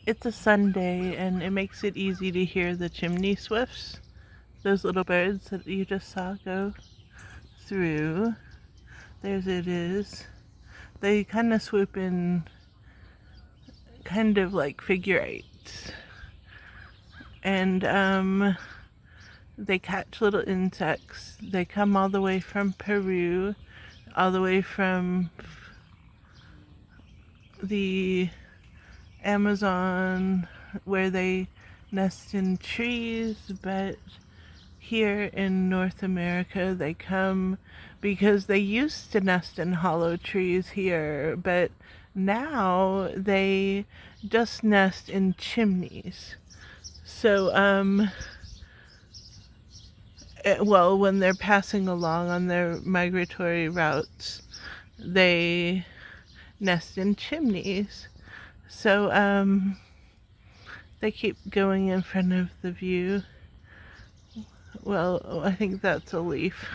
It's a Sunday and it makes it easy to hear the chimney swifts, those little birds that you just saw go through. There's it is. They kind of swoop in kind of like figure eights. And they catch little insects. They come all the way from Peru, all the way from the Amazon, where they nest in trees, but here in North America they come because they used to nest in hollow trees here, but now they just nest in chimneys. So, well, when they're passing along on their migratory routes, they nest in chimneys. So, they keep going in front of the view. Well, I think that's a leaf,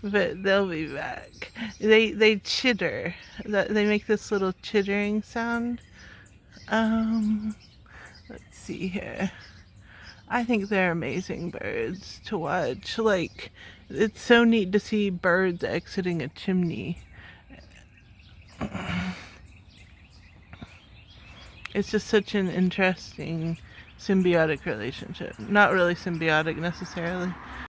but they'll be back. They chitter. They make this little chittering sound. Um, let's see here. I think they're amazing birds to watch. Like, it's so neat to see birds exiting a chimney. It's just such an interesting symbiotic relationship. Not really symbiotic necessarily,